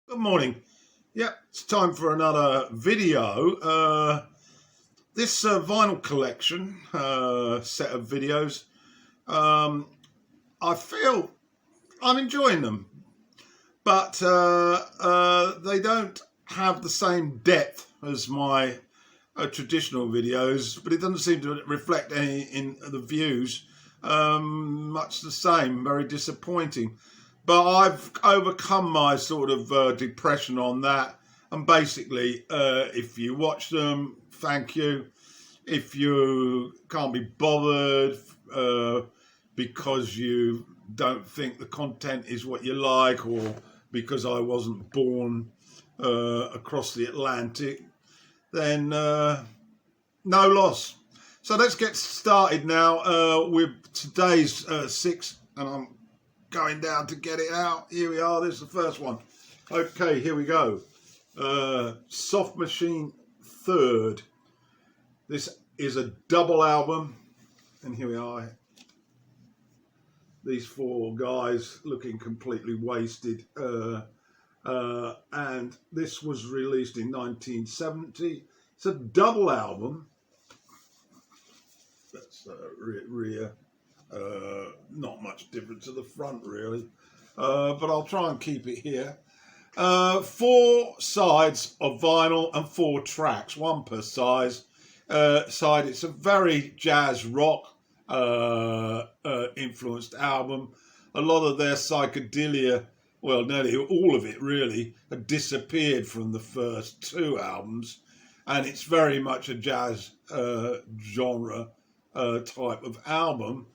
Good morning. Yep, it's time for another video. This vinyl collection set of videos, I feel I'm enjoying them, but they don't have the same depth as my traditional videos, but it doesn't seem to reflect any in the views. Much the same, very disappointing. But I've overcome my sort of depression on that. And basically, if you watch them, thank you. If you can't be bothered because you don't think the content is what you like, or because I wasn't born across the Atlantic, then no loss. So let's get started now with today's six, and I'm going down to get it out. Here we are. This is the first one. Okay, here we go. Soft Machine Third. This is a double album, and here we are. These four guys looking completely wasted. And this was released in 1970. It's a double album. That's the rear. Not much different to the front, really, but I'll try and keep it here. 4 sides of vinyl and 4 tracks, one per side. It's a very jazz rock influenced album. A lot of their psychedelia, well, nearly all of it really, had disappeared from the first 2 albums, and it's very much a jazz genre type of album.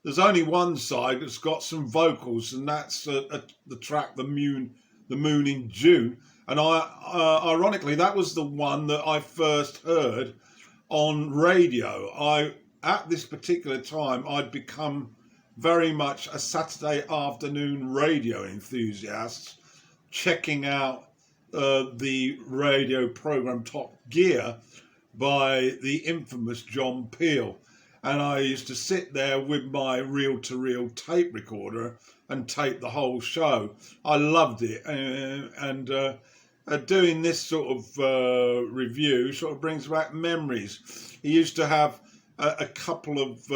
There's only one side that's got some vocals, and that's the track "The Moon in June." And ironically, that was the one that I first heard on radio. At this particular time, I'd become very much a Saturday afternoon radio enthusiast, checking out the radio program Top Gear by the infamous John Peel. And I used to sit there with my reel-to-reel tape recorder and tape the whole show. I loved it. And doing this sort of review sort of brings back memories. He used to have a couple of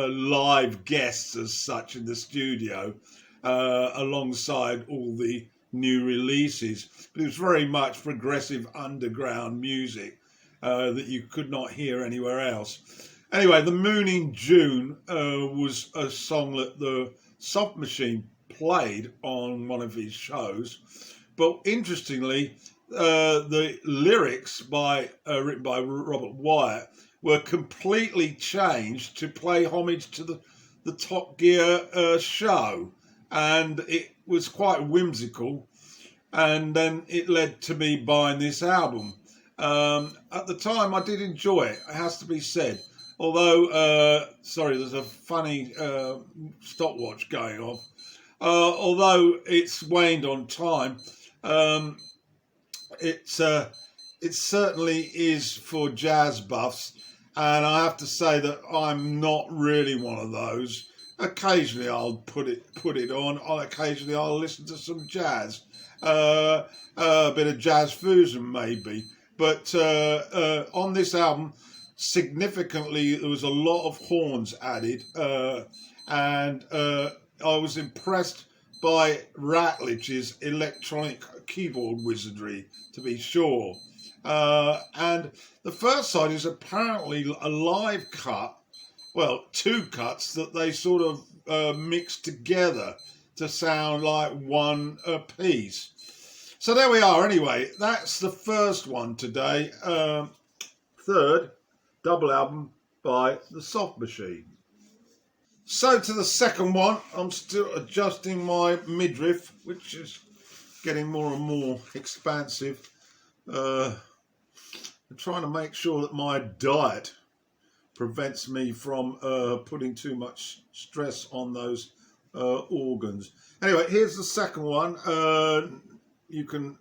live guests as such in the studio alongside all the new releases. But it was very much progressive underground music that you could not hear anywhere else. Anyway, "The Moon in June" was a song that the Soft Machine played on one of his shows. But interestingly, the lyrics written by Robert Wyatt were completely changed to pay homage to the Top Gear show. And it was quite whimsical. And then it led to me buying this album. At the time, I did enjoy it, it has to be said. Although, sorry, there's a funny stopwatch going off. Although it's waned on time, it certainly is for jazz buffs, and I have to say that I'm not really one of those. Occasionally I'll put it on. Occasionally I'll listen to some jazz, a bit of jazz fusion maybe. But on this album, significantly, there was a lot of horns added, and I was impressed by Ratledge's electronic keyboard wizardry, to be sure. And the first side is apparently a live cut, well, 2 cuts that they sort of mixed together to sound like one piece. So there we are. Anyway, that's the first one today. Third double album by the Soft Machine. So to the second one. I'm still adjusting my midriff, which is getting more and more expansive. I'm trying to make sure that my diet prevents me from putting too much stress on those organs. Anyway, here's the second one. You can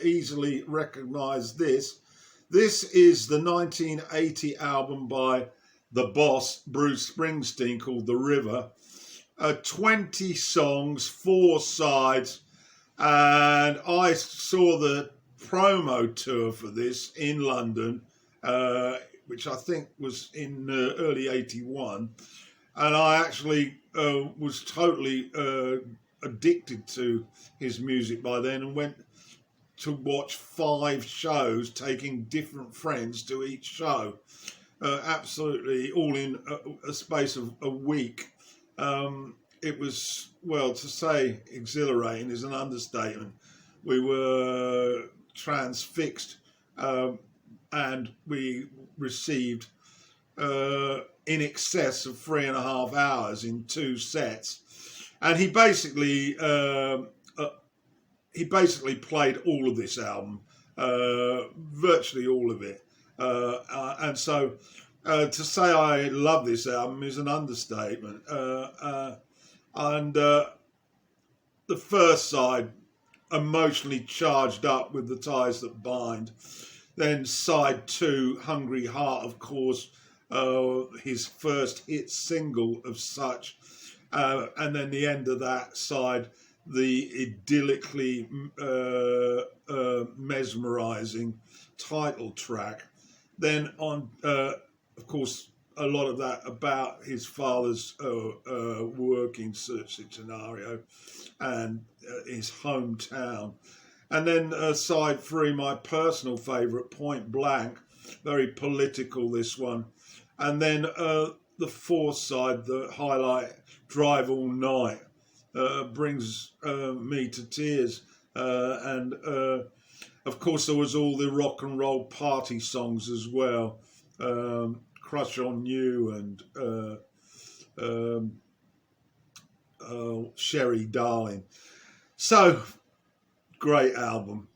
easily recognize this. This is the 1980 album by the boss, Bruce Springsteen, called The River. 20 songs, 4 sides, And I saw the promo tour for this in London, which I think was in early '81, and I actually was totally addicted to his music by then, and went to watch 5 shows, taking different friends to each show. Absolutely, all in a space of a week. It was, well, to say exhilarating is an understatement. We were transfixed, and we received in excess of 3.5 hours in 2 sets. And he basically played all of this album, virtually all of it. And so to say I love this album is an understatement. And the first side, emotionally charged up with The Ties That Bind. Then side 2, Hungry Heart, of course, his first hit single of such. And then the end of that side, the idyllically mesmerising title track. Then on, of course, a lot of that about his father's working scenario and his hometown. And then side 3, my personal favourite, Point Blank, very political, this one. And then the 4th side, the highlight, Drive All Night, brings me to tears. And of course, there was all the rock and roll party songs as well. Crush on You and Sherry Darling. So, great album.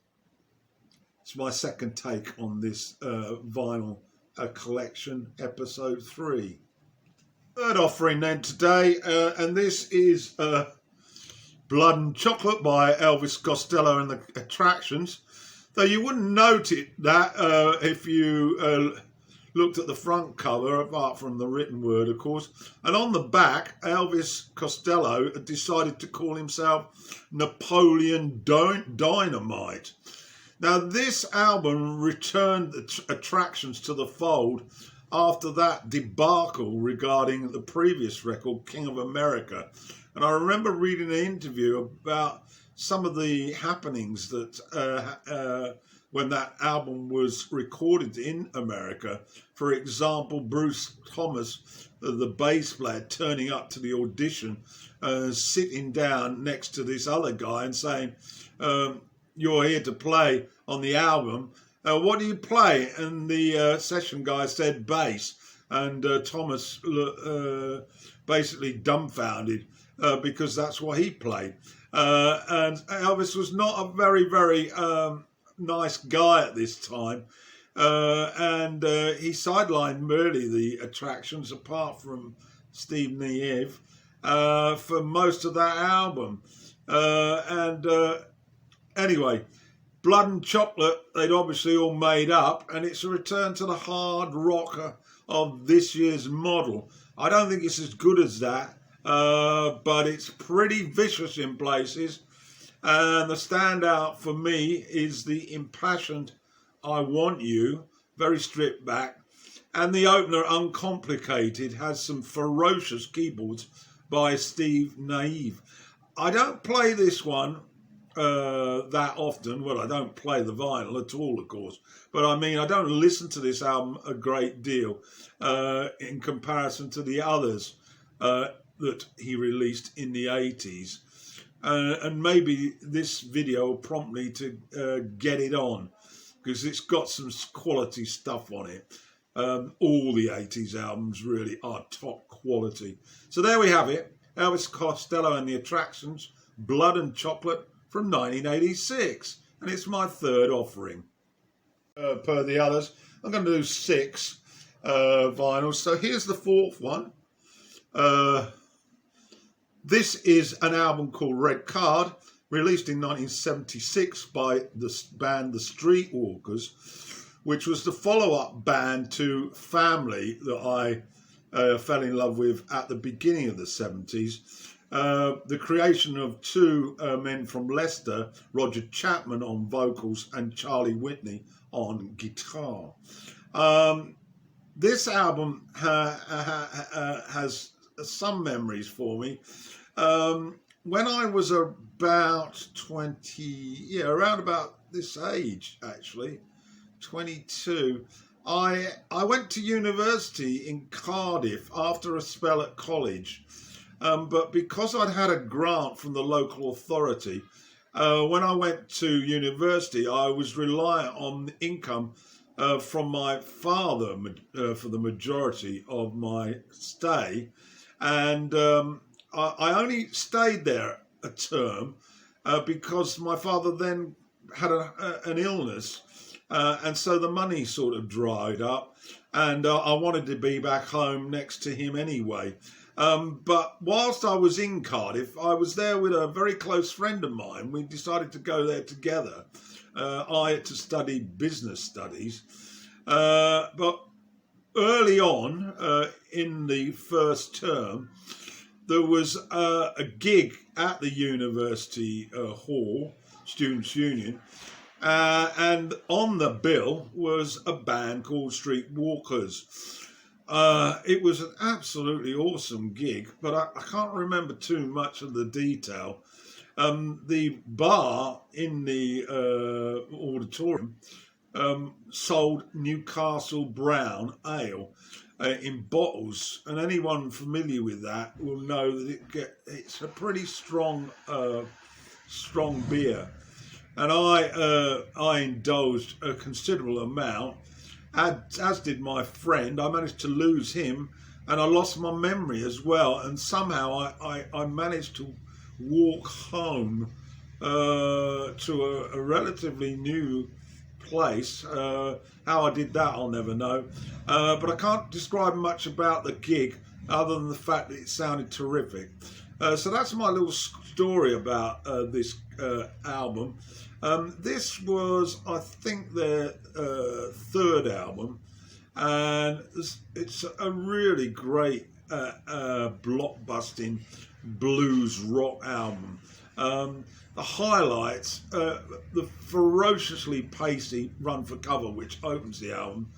It's my second take on this vinyl collection, episode 3. Third offering then today, and this is Blood and Chocolate by Elvis Costello and the Attractions. Though you wouldn't note that if you looked at the front cover, apart from the written word, of course. And on the back, Elvis Costello decided to call himself Napoleon Dynamite. Now, this album returned the Attractions to the fold after that debacle regarding the previous record, King of America. And I remember reading an interview about some of the happenings that when that album was recorded in America. For example, Bruce Thomas, the bass player, turning up to the audition, sitting down next to this other guy and saying, "You're here to play on the album. What do you play?" And the session guy said bass, and Thomas basically dumbfounded because that's what he played. And Elvis was not a very, very nice guy at this time, and he sidelined merely the Attractions, apart from Steve Nieve, for most of that album. Anyway, Blood and Chocolate, they'd obviously all made up, and it's a return to the hard rocker of this year's model. I don't think it's as good as that, but it's pretty vicious in places. And the standout for me is the impassioned I Want You, very stripped back. And the opener, Uncomplicated, has some ferocious keyboards by Steve Nieve. I don't play this one that often. Well, I don't play the vinyl at all, of course. But I mean, I don't listen to this album a great deal in comparison to the others that he released in the 80s. And maybe this video will prompt me to get it on, because it's got some quality stuff on it. All the 80s albums really are top quality. So there we have it. Elvis Costello and the Attractions, Blood and Chocolate from 1986. And it's my third offering. Per the others, I'm going to do 6 vinyls. So here's the 4th one. This is an album called Red Card, released in 1976 by the band The Streetwalkers, which was the follow-up band to Family that I fell in love with at the beginning of the 70s. the creation of two men from Leicester, Roger Chapman on vocals and Charlie Whitney on guitar. This album has some memories for me. When I was about 20, around about this age actually, 22, I went to university in Cardiff after a spell at college. But because I'd had a grant from the local authority, when I went to university, I was reliant on income from my father for the majority of my stay. And I only stayed there a term because my father then had an illness. And so the money sort of dried up, and I wanted to be back home next to him anyway. But whilst I was in Cardiff, I was there with a very close friend of mine. We decided to go there together. I had to study business studies. But early on, in the first term, there was a gig at the university hall, Students' Union, and on the bill was a band called Streetwalkers. It was an absolutely awesome gig, but I can't remember too much of the detail. The bar in the auditorium sold Newcastle Brown Ale in bottles, and anyone familiar with that will know that it's a pretty strong beer. And I indulged a considerable amount, as did my friend. I managed to lose him, and I lost my memory as well. And somehow I managed to walk home to a relatively new place. How I did that, I'll never know. But I can't describe much about the gig other than the fact that it sounded terrific. So that's my little story about this album. This was, I think, their third album, and it's a really great blockbusting blues rock album. The highlights, the ferociously pacey Run for Cover, which opens the album,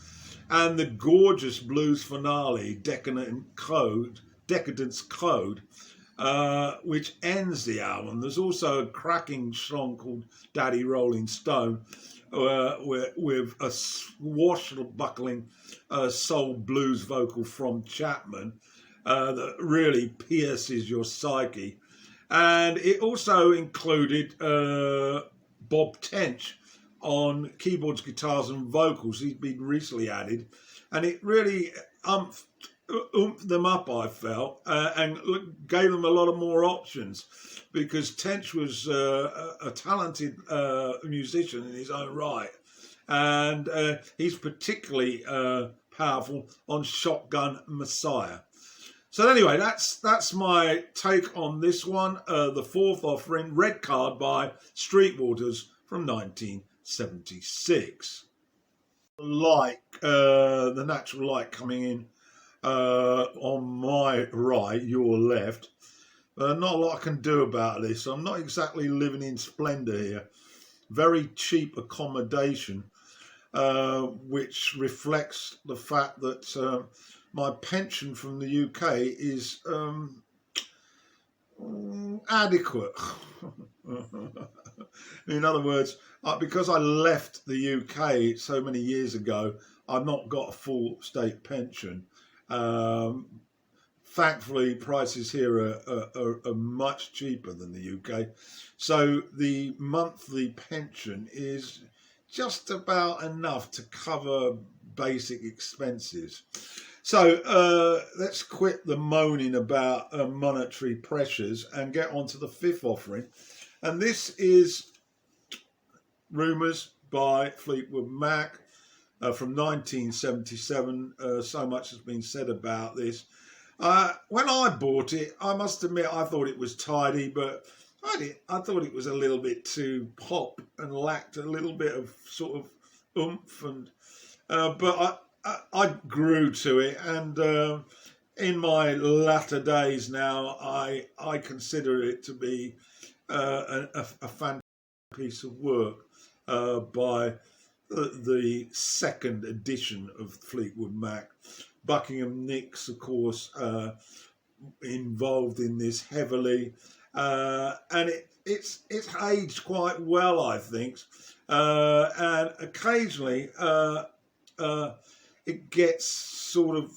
and the gorgeous blues finale, Decadence Code, which ends the album. There's also a cracking song called Daddy Rolling Stone, with a swashbuckling soul blues vocal from Chapman that really pierces your psyche. And it also included Bob Tench on keyboards, guitars and vocals. He's been recently added, and it really oomphed them up, I felt, and gave them a lot of more options, because Tench was a talented musician in his own right, and he's particularly powerful on Shotgun Messiah. So anyway, that's my take on this one, The Fourth Offering, Red Card by Streetwalkers from 1976. The natural light coming in on my right, your left. Not a lot I can do about this. I'm not exactly living in splendour here. Very cheap accommodation, which reflects the fact that my pension from the UK is adequate. In other words, because I left the UK so many years ago, I've not got a full state pension. Thankfully, prices here are much cheaper than the UK. So the monthly pension is just about enough to cover basic expenses. So let's quit the moaning about monetary pressures and get on to the fifth offering. And this is Rumours by Fleetwood Mac from 1977. So much has been said about this. When I bought it, I must admit I thought it was tidy, but I thought it was a little bit too pop and lacked a little bit of sort of oomph. And but I grew to it, and in my latter days now, I consider it to be a fantastic piece of work by the second edition of Fleetwood Mac. Buckingham Nicks, of course, involved in this heavily, and it's aged quite well, I think, and occasionally it gets sort of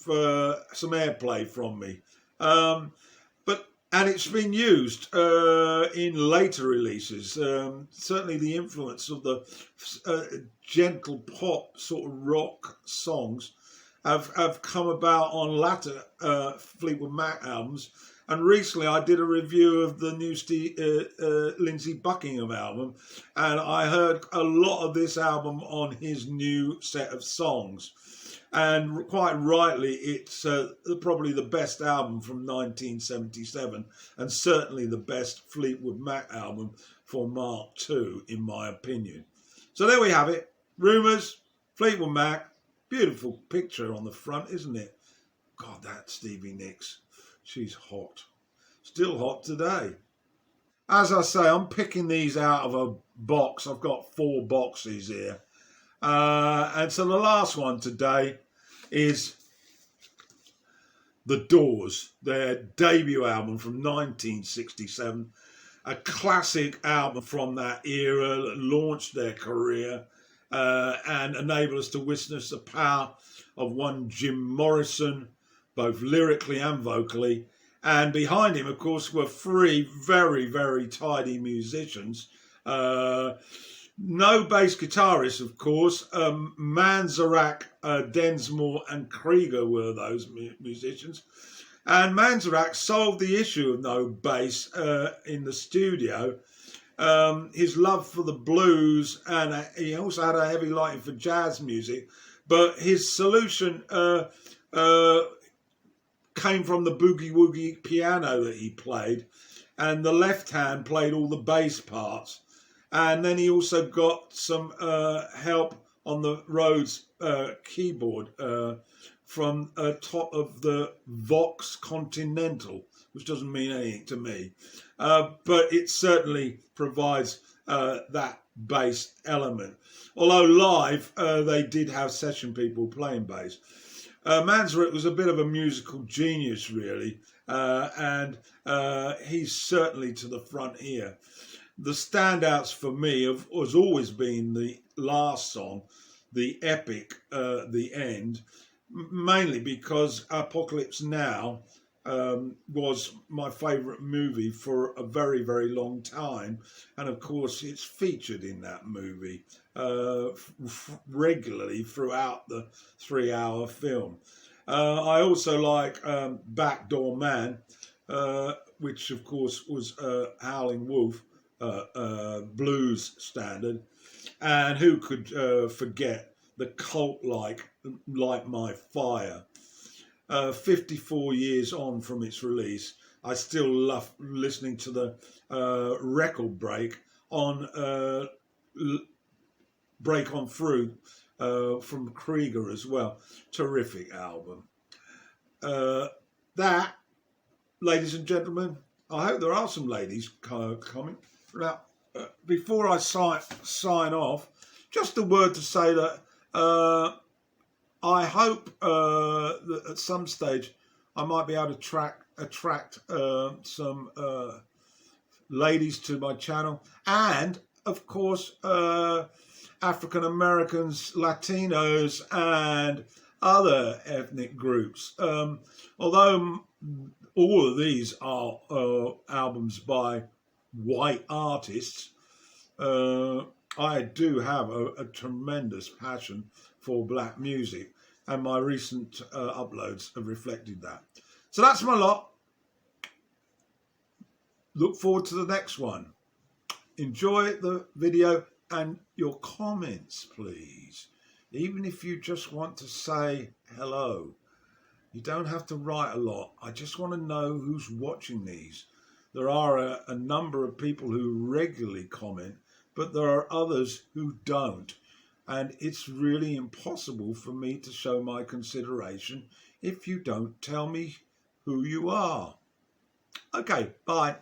some airplay from me, and it's been used in later releases. Certainly, the influence of the gentle pop sort of rock songs have come about on latter Fleetwood Mac albums. And recently I did a review of the new Lindsey Buckingham album, and I heard a lot of this album on his new set of songs. And quite rightly, it's probably the best album from 1977, and certainly the best Fleetwood Mac album for Mark II, in my opinion. So there we have it. Rumours, Fleetwood Mac. Beautiful picture on the front, isn't it? God, that Stevie Nicks. She's hot. Still hot today. As I say, I'm picking these out of a box. I've got 4 boxes here. And so the last one today is The Doors, their debut album from 1967. A classic album from that era that launched their career and enabled us to witness the power of one Jim Morrison, both lyrically and vocally. And behind him, of course, were 3 very, very tidy musicians. No bass guitarists, of course. Manzarek, Densmore and Krieger were those musicians. And Manzarek solved the issue of no bass in the studio. His love for the blues, and he also had a heavy liking for jazz music. But his solution came from the boogie-woogie piano that he played. And the left hand played all the bass parts. And then he also got some help on the Rhodes keyboard from top of the Vox Continental, which doesn't mean anything to me. But it certainly provides that bass element. Although live, they did have session people playing bass. Manzarek was a bit of a musical genius, really, and he's certainly to the front here. The standouts for me has always been the last song, the epic, The End, mainly because Apocalypse Now was my favourite movie for a very, very long time. And of course, it's featured in that movie regularly throughout the 3-hour film. I also like Backdoor Man, which of course was Howlin' Wolf blues standard. And who could forget the cult-like Light My Fire. 54 years on from its release, I still love listening to the record break on Break On Through from Krieger as well. Terrific album. That, ladies and gentlemen, I hope there are some ladies coming. Now, before I sign off, just a word to say that I hope that at some stage I might be able to attract some ladies to my channel, and of course African Americans, Latinos and other ethnic groups. Although all of these are albums by white artists, I do have a tremendous passion for black music, and my recent uploads have reflected that. So that's my lot. Look forward to the next one. Enjoy the video and your comments, please. Even if you just want to say hello. You don't have to write a lot. I just want to know who's watching these. There are a number of people who regularly comment, but there are others who don't. And it's really impossible for me to show my consideration if you don't tell me who you are. Okay, bye.